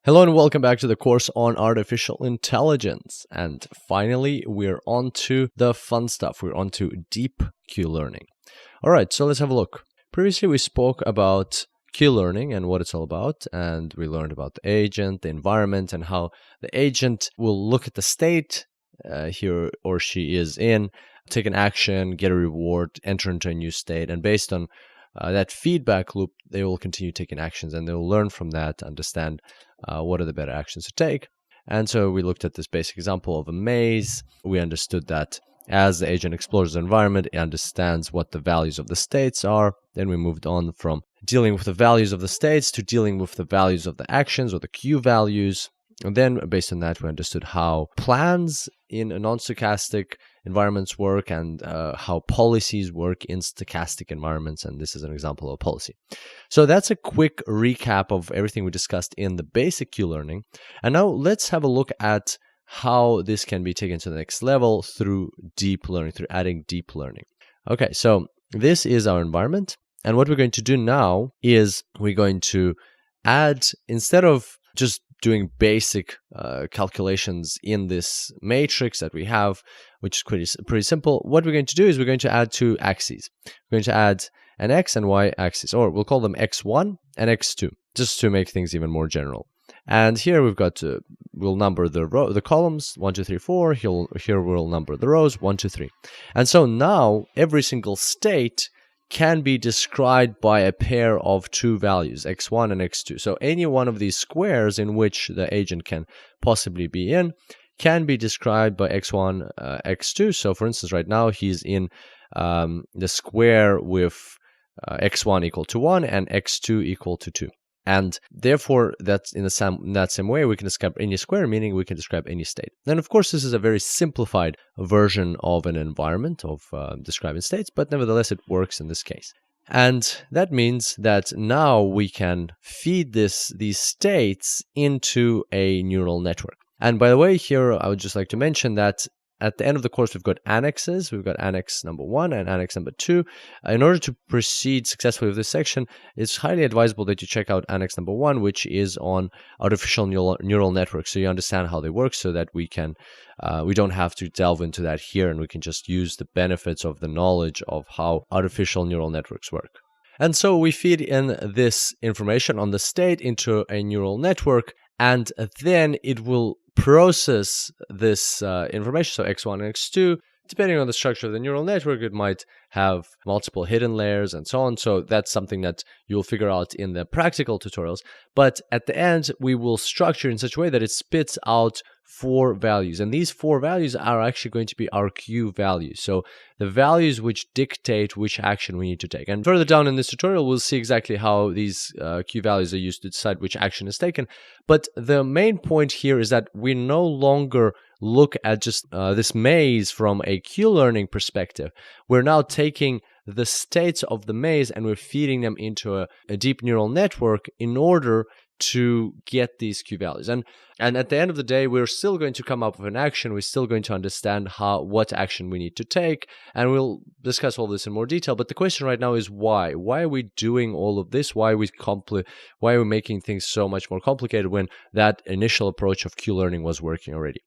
Hello and welcome back to the course on artificial intelligence. And finally, we're on to the fun stuff. We're on to deep Q-learning. All right, so let's have a look. Previously, we spoke about Q-learning and what it's all about. And we learned about the agent, the environment, and how the agent will look at the state he or she is in, take an action, get a reward, enter into a new state. And based on that feedback loop, they will continue taking actions and they'll learn from that, understand what are the better actions to take. And so we looked at this basic example of a maze. We understood that as the agent explores the environment, it understands what the values of the states are. Then we moved on from dealing with the values of the states to dealing with the values of the actions or the Q values. And then based on that, we understood how plans in non-stochastic environments work and how policies work in stochastic environments. And this is an example of a policy. So that's a quick recap of everything we discussed in the basic Q-learning. And now let's have a look at how this can be taken to the next level through deep learning, through adding deep learning. Okay, so this is our environment. And what we're going to do now is we're going to add, instead of just doing basic calculations in this matrix that we have, which is pretty simple, what we're going to do is we're going to add two axes. We're going to add an X and Y axis, or we'll call them X1 and X2, just to make things even more general. And here we've got we'll number the columns 1, 2, 3, 4. Here we'll number the rows 1, 2, 3. And so now every single state can be described by a pair of two values, x1 and x2. So any one of these squares in which the agent can possibly be in can be described by x1, x2. So for instance, right now he's in the square with x1 equal to 1 and x2 equal to 2. And therefore, that's in that same way, we can describe any square, meaning we can describe any state. And of course, this is a very simplified version of an environment of describing states, but nevertheless, it works in this case. And that means that now we can feed these states into a neural network. And by the way, here, I would just like to mention that at the end of the course, we've got annexes. We've got annex number 1 and annex number 2. In order to proceed successfully with this section, it's highly advisable that you check out annex number 1, which is on artificial neural networks, so you understand how they work, so that we don't have to delve into that here, and we can just use the benefits of the knowledge of how artificial neural networks work. And so we feed in this information on the state into a neural network, and then it will process this information, so x1 and x2. Depending on the structure of the neural network, it might have multiple hidden layers and so on. So that's something that you'll figure out in the practical tutorials. But at the end, we will structure in such a way that it spits out 4 values. And these 4 values are actually going to be our Q values. So the values which dictate which action we need to take. And further down in this tutorial, we'll see exactly how these Q values are used to decide which action is taken. But the main point here is that we no longer look at just this maze from a Q-learning perspective. We're now taking the states of the maze and we're feeding them into a deep neural network in order to get these Q values. And at the end of the day, we're still going to come up with an action. We're still going to understand what action we need to take, and we'll discuss all this in more detail. But the question right now is why? Why are we doing all of this? Why are we making things so much more complicated when that initial approach of Q-learning was working already?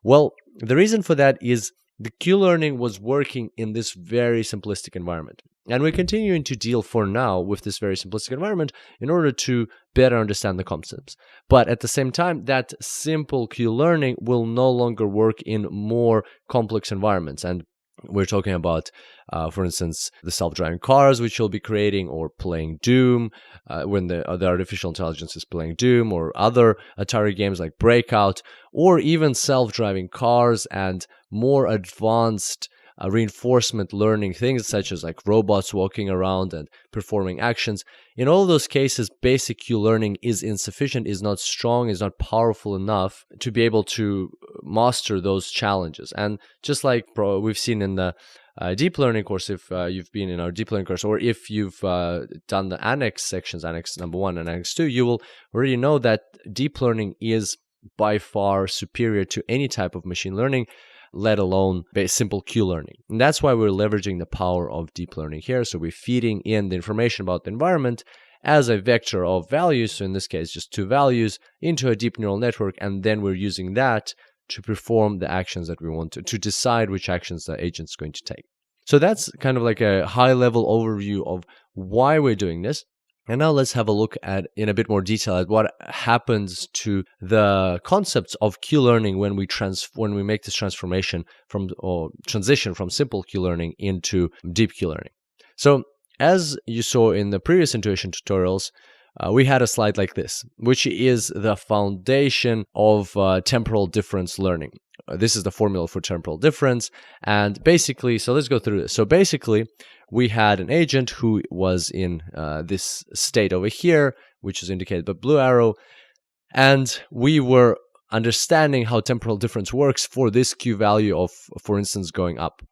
Well, the reason for that is the Q-learning was working in this very simplistic environment. And we're continuing to deal for now with this very simplistic environment in order to better understand the concepts. But at the same time, that simple Q-learning will no longer work in more complex environments. And we're talking about, for instance, the self-driving cars, which you'll be creating, or playing Doom, when the artificial intelligence is playing Doom, or other Atari games like Breakout, or even self-driving cars and more advanced reinforcement learning things, such as like robots walking around and performing actions. In all those cases, basic Q-learning is insufficient, is not strong, is not powerful enough to be able to master those challenges. And just like we've seen in the deep learning course, if you've been in our deep learning course, or if you've done the annex sections, annex number 1 and annex 2, you will already know that deep learning is by far superior to any type of machine learning, let alone simple Q-learning. And that's why we're leveraging the power of deep learning here. So we're feeding in the information about the environment, as a vector of values, so in this case just 2 values, into a deep neural network, and then we're using that to perform the actions that we want to decide which actions the agent's going to take. So that's kind of like a high-level overview of why we're doing this. And now let's have a look at, in a bit more detail, at what happens to the concepts of Q-learning when we make this transformation or transition from simple Q-learning into deep Q-learning. So as you saw in the previous intuition tutorials, we had a slide like this, which is the foundation of temporal difference learning. This is the formula for temporal difference. And basically, so let's go through this. So basically, we had an agent who was in this state over here, which is indicated by blue arrow. And we were understanding how temporal difference works for this Q value of, for instance, going up.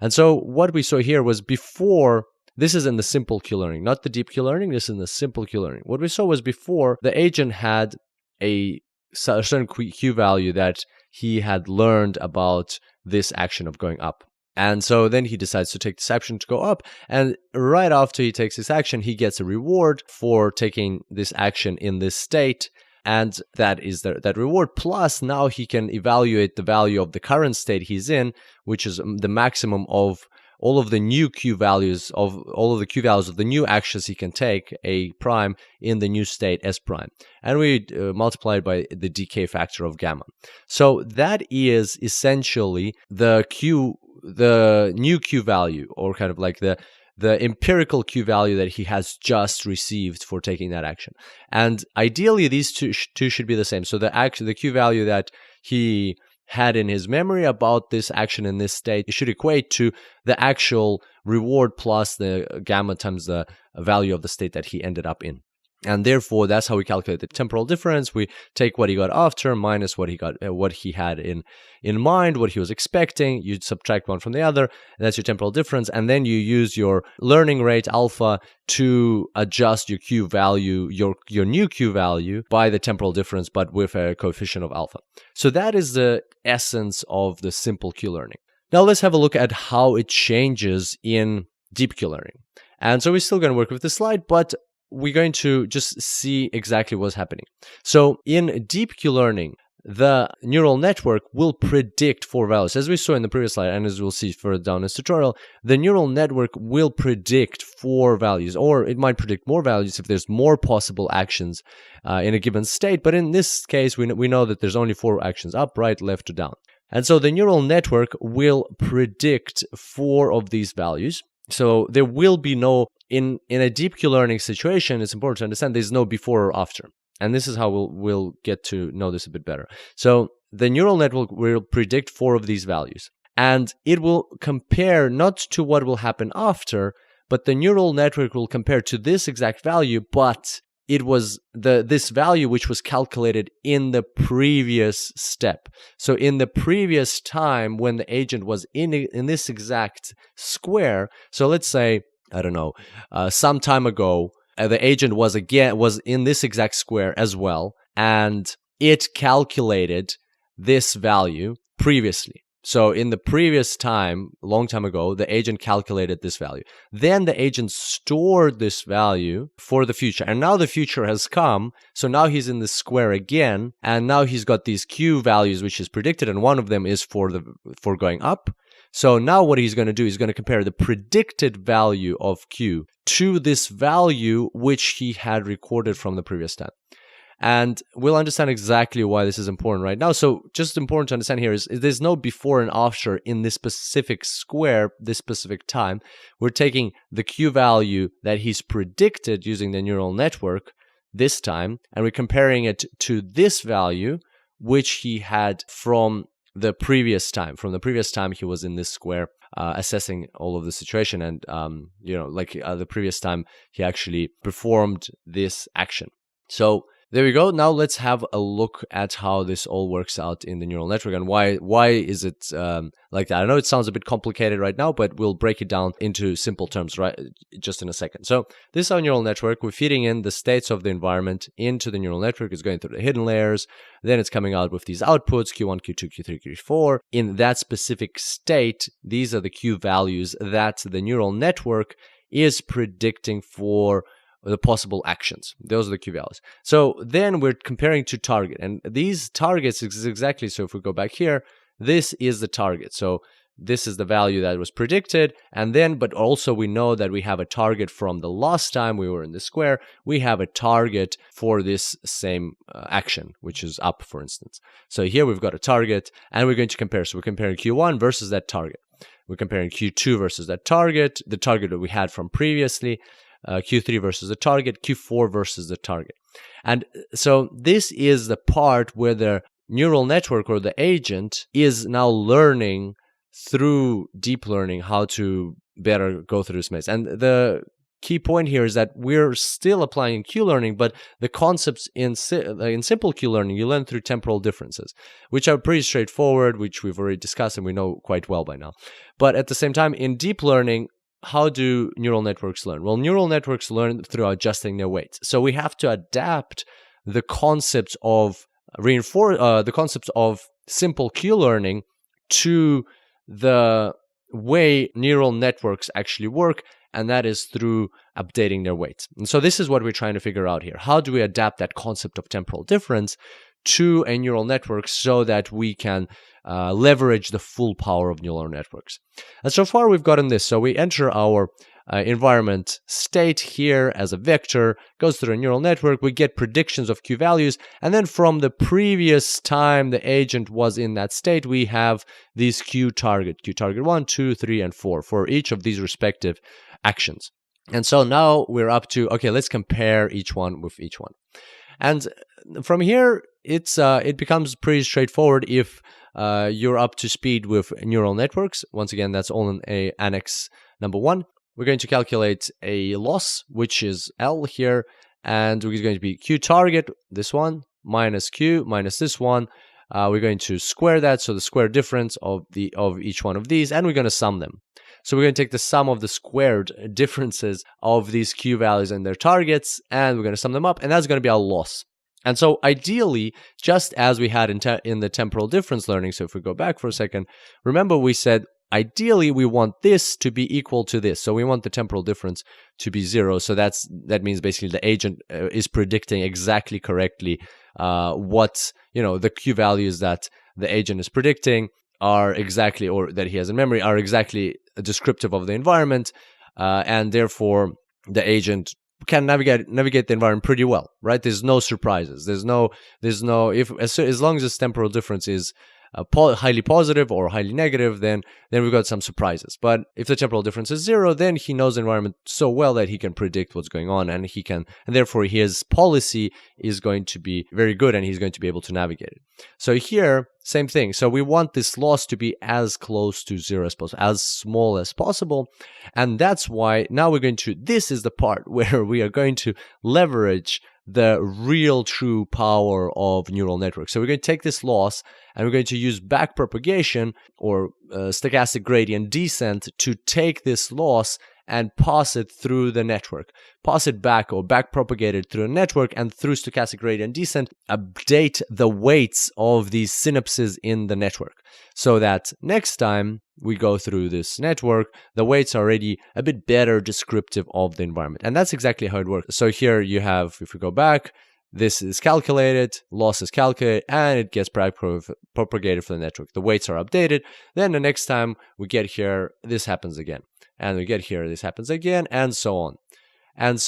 And so what we saw here was before. This is in the simple Q-learning, not the deep Q-learning. This is in the simple Q-learning. What we saw was before the agent had a certain Q value that he had learned about this action of going up. And so then he decides to take this action to go up. And right after he takes this action, he gets a reward for taking this action in this state. And that is that reward. Plus, now he can evaluate the value of the current state he's in, which is the maximum of all of the new Q values of the new actions he can take, A prime, in the new state S prime. And we multiply it by the decay factor of gamma. So that is essentially the new Q value, or kind of like the empirical Q value that he has just received for taking that action. And ideally, these two should be the same. So the Q value that he had in his memory about this action in this state, it should equate to the actual reward plus the gamma times the value of the state that he ended up in. And therefore, that's how we calculate the temporal difference. We take what he got after minus what he had in mind, what he was expecting. You subtract one from the other, and that's your temporal difference. And then you use your learning rate alpha to adjust your Q value, your new Q value by the temporal difference, but with a coefficient of alpha. So that is the essence of the simple Q learning. Now let's have a look at how it changes in deep Q learning. And so we're still going to work with this slide, but we're going to just see exactly what's happening. So in deep Q learning, the neural network will predict 4 values. As we saw in the previous slide, and as we'll see further down in this tutorial, the neural network will predict 4 values, or it might predict more values if there's more possible actions in a given state. But in this case, we know that there's only 4 actions: up, right, left, to down. And so the neural network will predict 4 of these values. So there will be no, in a deep Q learning situation, it's important to understand there's no before or after. And this is how we'll get to know this a bit better. So the neural network will predict 4 of these values. And it will compare not to what will happen after, but the neural network will compare to this exact value, but it was this value which was calculated in the previous step. So in the previous time when the agent was in this exact square, so let's say, I don't know, some time ago, the agent was in this exact square as well, and it calculated this value previously. So in the previous time, a long time ago, the agent calculated this value. Then the agent stored this value for the future. And now the future has come. So now he's in the square again. And now he's got these Q values, which is predicted. And one of them is for going up. So now what he's going to do is going to compare the predicted value of Q to this value which he had recorded from the previous time. And we'll understand exactly why this is important right now. So just important to understand here is there's no before and after in this specific square, this specific time. We're taking the Q value that he's predicted using the neural network this time, and we're comparing it to this value, which he had from the previous time. From the previous time he was in this square, assessing all of the situation. And, the previous time he actually performed this action. So there we go. Now let's have a look at how this all works out in the neural network and why is it like that. I know it sounds a bit complicated right now, but we'll break it down into simple terms right just in a second. So this is our neural network. We're feeding in the states of the environment into the neural network. It's going through the hidden layers. Then it's coming out with these outputs, Q1, Q2, Q3, Q4. In that specific state, these are the Q values that the neural network is predicting for the possible actions. Those are the Q values. So then we're comparing to target, and these targets is exactly, so if we go back here, this is the target. So this is the value that was predicted, and then, but also we know that we have a target from the last time we were in the square. We have a target for this same action, which is up, for instance. So here we've got a target, and we're going to compare. So we're comparing Q1 versus that target. We're comparing Q2 versus that target, the target that we had from previously, Q3 versus the target, Q4 versus the target. And so this is the part where the neural network or the agent is now learning through deep learning how to better go through this maze. And the key point here is that we're still applying Q-learning, but the concepts in simple Q-learning, you learn through temporal differences, which are pretty straightforward, which we've already discussed and we know quite well by now. But at the same time, in deep learning, how do neural networks learn? Well, neural networks learn through adjusting their weights. So we have to adapt the concepts of the concepts of simple Q-learning to the way neural networks actually work, and that is through updating their weights. And so this is what we're trying to figure out here. How do we adapt that concept of temporal difference to a neural network so that we can leverage the full power of neural networks? And so far we've gotten this. So we enter our environment state here as a vector, goes through a neural network, we get predictions of Q values, and then from the previous time the agent was in that state, we have these Q target 1, 2, 3, and 4 for each of these respective actions. And so now we're up to, okay, let's compare each one with each one. And from here, it becomes pretty straightforward if you're up to speed with neural networks. Once again, that's all in Annex number 1. We're going to calculate a loss, which is L here, and we're going to be Q target, this one, minus Q, minus this one. We're going to square that, so the square difference of each one of these, and we're going to sum them. So we're going to take the sum of the squared differences of these Q values and their targets, and we're going to sum them up, and that's going to be our loss. And so ideally, just as we had in the temporal difference learning, so if we go back for a second, remember we said, ideally, we want this to be equal to this. So we want the temporal difference to be 0. So that means basically the agent is predicting exactly correctly what, the Q values that the agent is predicting are exactly, or that he has in memory, are exactly descriptive of the environment. And therefore, the agent can navigate the environment pretty well, right? There's no surprises. There's no, as long as this temporal difference is highly positive or highly negative, then we've got some surprises. But if the temporal difference is 0, then he knows the environment so well that he can predict what's going on, and therefore his policy is going to be very good, and he's going to be able to navigate it. So here, same thing. So we want this loss to be as close to 0 as possible, as small as possible, and that's why now this is the part where we are going to leverage the real true power of neural networks. So we're going to take this loss and we're going to use backpropagation or stochastic gradient descent to take this loss and pass it through the network. Pass it back or backpropagate it through a network, and through stochastic gradient descent, update the weights of these synapses in the network, so that next time we go through this network, the weights are already a bit better descriptive of the environment. And that's exactly how it works. So here you have, if we go back, this is calculated, loss is calculated, and it gets propagated for the network. The weights are updated. Then the next time we get here, this happens again. And we get here, this happens again, and so on. And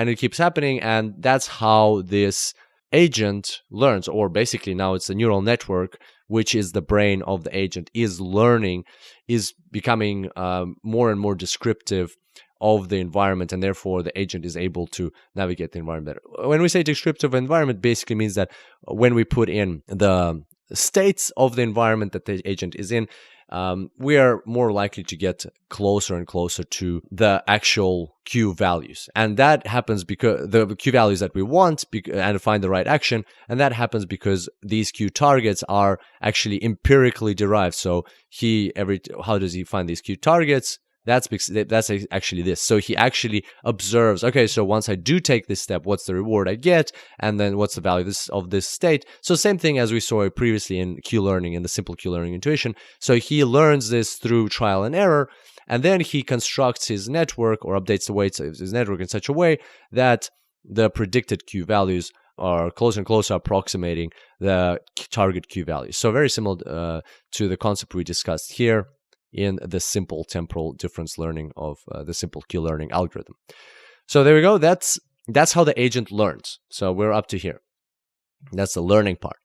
it keeps happening, and that's how this agent learns, or basically now it's a neural network, which is the brain of the agent, is learning, is becoming more and more descriptive of the environment, and therefore the agent is able to navigate the environment better. When we say descriptive environment, basically means that when we put in the states of the environment that the agent is in, we are more likely to get closer and closer to the actual Q values. And that happens because the Q values that we want and find the right action. And that happens because these Q targets are actually empirically derived. So how does he find these Q targets? That's actually this. So he actually observes, okay, so once I do take this step, what's the reward I get? And then what's the value of this state? So same thing as we saw previously in Q-learning, in the simple Q-learning intuition. So he learns this through trial and error. And then he constructs his network or updates the weights of his network in such a way that the predicted Q values are closer and closer approximating the target Q values. So very similar to the concept we discussed here in the simple temporal difference learning of the simple Q learning algorithm. So there we go. That's how the agent learns. So we're up to here. That's the learning part.